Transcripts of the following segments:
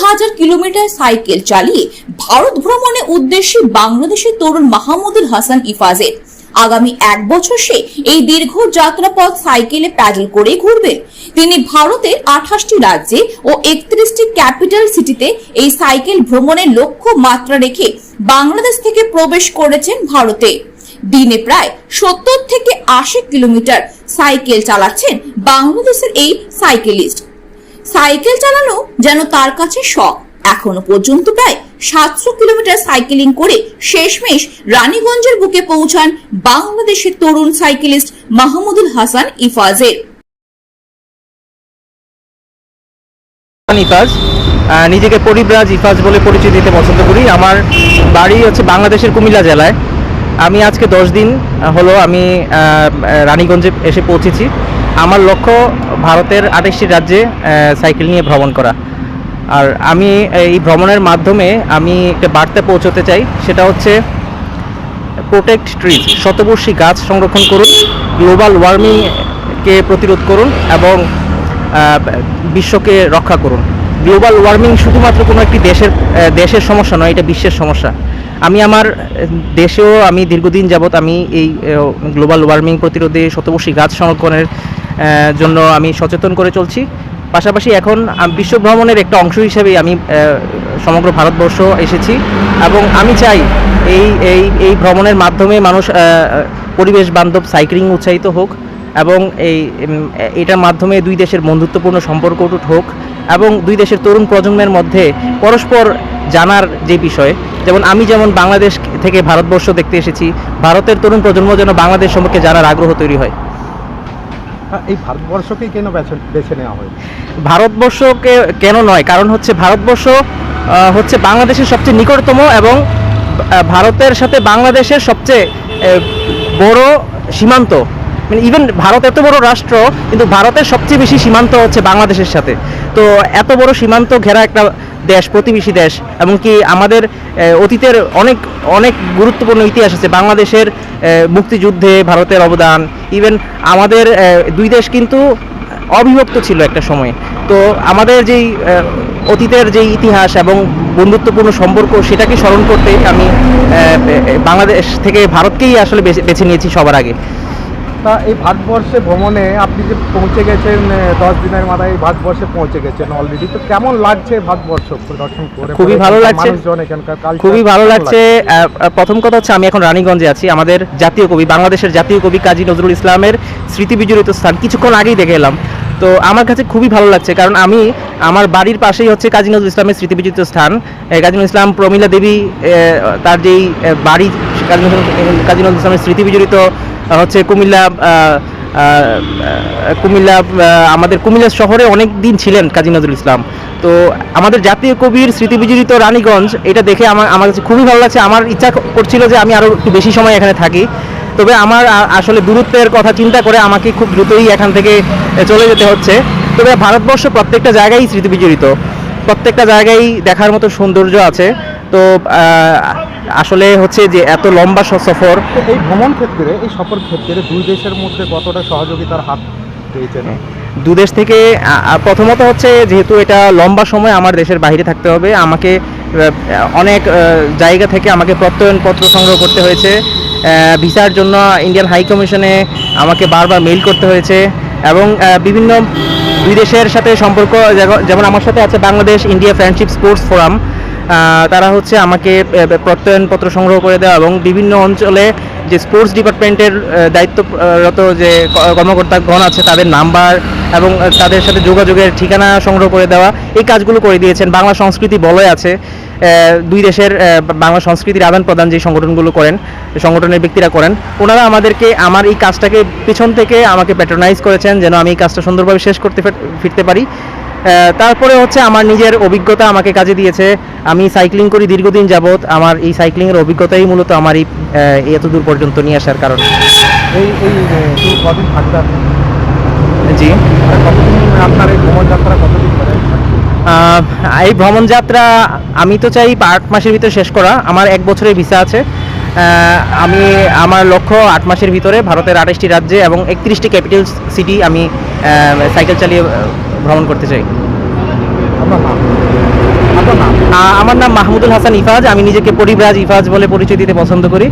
হাজার kilometre cycle চালিয়ে ভারত ভ্রমণে উদ্দেশ্যে বাংলাদেশের তরুণ মাহমুদুল হাসান ইফাজের। আগামী এক বছর সে এই দীর্ঘ যাত্রাপথ সাইকেলে প্যাডেল করে ঘুরবে। তিনি ভারতের 28টি রাজ্যে ও 31টি ক্যাপিটাল সিটিতে এই সাইকেল ভ্রমণের লক্ষ্য মাত্রা রেখে বাংলাদেশ থেকে প্রবেশ করেছেন ভারতে। দিনে প্রায় 70 থেকে 80 কিলোমিটার সাইকেল চালাচ্ছেন বাংলাদেশের এই সাইকেলিস্ট। সাইকেল চালানো যেন তার কাছে শখ। এখনো পর্যন্ত প্রায় 700 কিলোমিটার সাইকেলিং করে শেষমেশ রানীগঞ্জের বুকে পৌঁছান বাংলাদেশের তরুণ সাইকেলিস্ট মাহমুদুল হাসান ইফাজের। ইফাজ নিজেকে পরিব্রাজ ইফাজ বলে পরিচয় দিতে পছন্দ করি। আমার বাড়ি হচ্ছে বাংলাদেশের কুমিল্লা জেলায়। আমি আজকে 10 দিন হলো আমি রানীগঞ্জে এসে পৌঁছেছি। আমার লক্ষ্য ভারতের 28টি রাজ্যে সাইকেল নিয়ে ভ্রমণ করা। আর আমি এই ভ্রমণের মাধ্যমে আমি একটা বার্তা পৌঁছতে চাই, সেটা হচ্ছে প্রোটেক্ট ট্রিজ, শতবর্ষী গাছ সংরক্ষণ করুন, গ্লোবাল ওয়ার্মিংকে প্রতিরোধ করুন এবং বিশ্বকে রক্ষা করুন। গ্লোবাল ওয়ার্মিং শুধুমাত্র কোনো একটি দেশের সমস্যা নয়, এটা বিশ্বের সমস্যা। আমি আমার দেশেও আমি দীর্ঘদিন যাবৎ আমি এই গ্লোবাল ওয়ার্মিং প্রতিরোধে শতবর্ষী গাছ সংরক্ষণের জন্য আমি সচেতন করে চলছি। পাশাপাশি এখন বিশ্ব ভ্রমণের একটা অংশ হিসেবেই আমি সমগ্র ভারতবর্ষ এসেছি এবং আমি চাই এই ভ্রমণের মাধ্যমে মানুষ পরিবেশ বান্ধব সাইক্লিং উৎসাহিত হোক এবং এটার মাধ্যমে দুই দেশের বন্ধুত্বপূর্ণ সম্পর্ক হোক এবং দুই দেশের তরুণ প্রজন্মের মধ্যে পরস্পর জানার যে বিষয়, যেমন বাংলাদেশ থেকে ভারতবর্ষ দেখতে এসেছি, ভারতের তরুণ প্রজন্ম যেন বাংলাদেশ সম্পর্কে জানার আগ্রহ তৈরি হয়। এই ভারতবর্ষকে কেন বেছে নেওয়া হয়? ভারতবর্ষকে কেন নয়, কারণ হচ্ছে ভারতবর্ষ হচ্ছে বাংলাদেশের সবচেয়ে নিকটতম এবং ভারতের সাথে বাংলাদেশের সবচেয়ে বড় সীমান্ত। মানে ইভেন ভারত এত বড় রাষ্ট্র, কিন্তু ভারতের সবচেয়ে বেশি সীমান্ত হচ্ছে বাংলাদেশের সাথে। তো এত বড় সীমান্ত ঘেরা একটা দেশ, প্রতিবেশী দেশ, এমনকি আমাদের অতীতের অনেক গুরুত্বপূর্ণ ইতিহাস আছে। বাংলাদেশের মুক্তিযুদ্ধে ভারতের অবদান, ইভেন আমাদের দুই দেশ কিন্তু অবিভক্ত ছিল একটা সময়। তো আমাদের যেই অতীতের যেই ইতিহাস এবং বন্ধুত্বপূর্ণ সম্পর্ক, সেটাকে স্মরণ করতে আমি বাংলাদেশ থেকে ভারতকেই আসলে বেছে নিয়েছি সবার আগে। তা এই ভারতবর্ষে ভ্রমণে আপনি যে পৌঁছে গেছেন 10 দিনের মাথায় এই ভারতবর্ষে পৌঁছে গেছেন অলরেডি, তো কেমন লাগছে ভারতবর্ষ পরিদর্শন করে? খুবই ভালো লাগছে, খুবই ভালো লাগছে। প্রথম কথা হচ্ছে আমি এখন রানীগঞ্জে আছি। আমাদের জাতীয় কবি, বাংলাদেশের জাতীয় কবি কাজী নজরুল ইসলামের স্মৃতি বিজড়িত স্থান কিছুক্ষণ আগেই দেখে এলাম। তো আমার কাছে খুবই ভালো লাগছে, কারণ আমার বাড়ির পাশেই হচ্ছে কাজী নজরুল ইসলামের স্মৃতি বিজড়িত স্থান। কাজী নজরুল ইসলাম, প্রমীলা দেবী তার যেই বাড়ি, কাজী নজরুল ইসলামের স্মৃতি বিজড়িত হচ্ছে কুমিল্লা। আমাদের কুমিল্লা শহরে অনেক দিন ছিলেন কাজী নজরুল ইসলাম। তো আমাদের জাতীয় কবির স্মৃতি বিজড়িত রানীগঞ্জ, এটা দেখে আমার কাছে খুবই ভালো লাগছে। আমার ইচ্ছা করছিল যে আমি আরও একটু বেশি সময় এখানে থাকি, তবে আমার আসলে দূরত্বের কথা চিন্তা করে আমাকে খুব দ্রুতই এখান থেকে চলে যেতে হচ্ছে। তবে ভারতবর্ষ প্রত্যেকটা জায়গায় স্মৃতি বিজড়িত, প্রত্যেকটা জায়গায় দেখার মতো সৌন্দর্য আছে। তো আসলে হচ্ছে যে এত লম্বা সফর, এই ভ্রমণ ক্ষেত্রে, এই সফর ক্ষেত্রে দুই দেশের মধ্যে কতটা সহযোগিতার হাত পেয়েছেন? দু দেশ থেকে প্রথমত হচ্ছে যেহেতু এটা লম্বা সময় আমার দেশের বাইরে থাকতে হবে, আমাকে অনেক জায়গা থেকে আমাকে প্রত্যয়নপত্র সংগ্রহ করতে হয়েছে। ভিসার জন্য ইন্ডিয়ান হাই কমিশনে আমাকে বারবার মেইল করতে হয়েছে এবং বিভিন্ন দুই দেশের সাথে সম্পর্ক, যেমন আমার সাথে আছে Bangladesh India friendship sports forum, তারা হচ্ছে আমাকে প্রত্যয়নপত্র সংগ্রহ করে দেওয়া এবং বিভিন্ন অঞ্চলে যে স্পোর্টস ডিপার্টমেন্টের দায়িত্বরত যে কর্মকর্তাগণ আছে তাদের নাম্বার এবং তাদের সাথে যোগাযোগের ঠিকানা সংগ্রহ করে দেওয়া, এই কাজগুলো করে দিয়েছেন। বাংলা সংস্কৃতি বলয় আছে, দুই দেশের বাংলা সংস্কৃতির আদান প্রদান যে সংগঠনগুলো করেন, সংগঠনের ব্যক্তিরা করেন, ওনারা আমাদেরকে আমার এই কাজটাকে পিছন থেকে আমাকে প্যাট্রোনাইজ করেছেন যেন আমি এই কাজটা সুন্দরভাবে শেষ করতে ফিরতে পারি। তারপরে হচ্ছে আমার নিজের অভিজ্ঞতা আমাকে কাজে দিয়েছে। আমি সাইক্লিং করি দীর্ঘদিন যাবৎ, আমার এই সাইক্লিংয়ের অভিজ্ঞতাই মূলত আমার এত দূর পর্যন্ত নিয়ে আসার কারণ। কদিন থাকবেন? জি, আপনার এই ভ্রমণযাত্রা কতদিন ধরে? এই ভ্রমণযাত্রা আমি তো চাই 8 মাসের ভিতরে শেষ করা। আমার 1 বছরের ভিসা আছে। আমার লক্ষ্য 8 মাসের ভিতরে ভারতের 28টি রাজ্যে এবং 31টি ক্যাপিটাল সিটি আমি সাইকেল চালিয়ে ভ্রমণ করতে চাই। আপনার নাম? আমার নাম মাহমুদুল হাসান ইফাজ। আমি নিজেকে পরিব্রাজ ইফাজ বলে পরিচয় দিতে পছন্দ করি।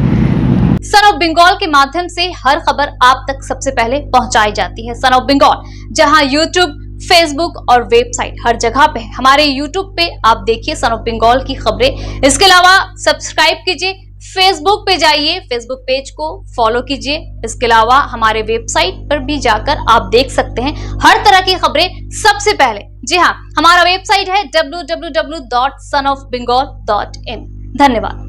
सन ऑफ बंगाल के माध्यम से हर खबर आप तक सबसे पहले पहुंचाई जाती है। सन ऑफ बंगाल जहां यूट्यूब, फेसबुक और वेबसाइट हर जगह पे है। हमारे यूट्यूब पे आप देखिए सन ऑफ बंगाल की खबरें। इसके अलावा सब्सक्राइब कीजिए, फेसबुक पे जाइए, फेसबुक पेज को फॉलो कीजिए। इसके अलावा हमारे वेबसाइट पर भी जाकर आप देख सकते हैं हर तरह की खबरें सबसे पहले। जी हाँ, हमारा वेबसाइट है www.sonofbengal.in। धन्यवाद।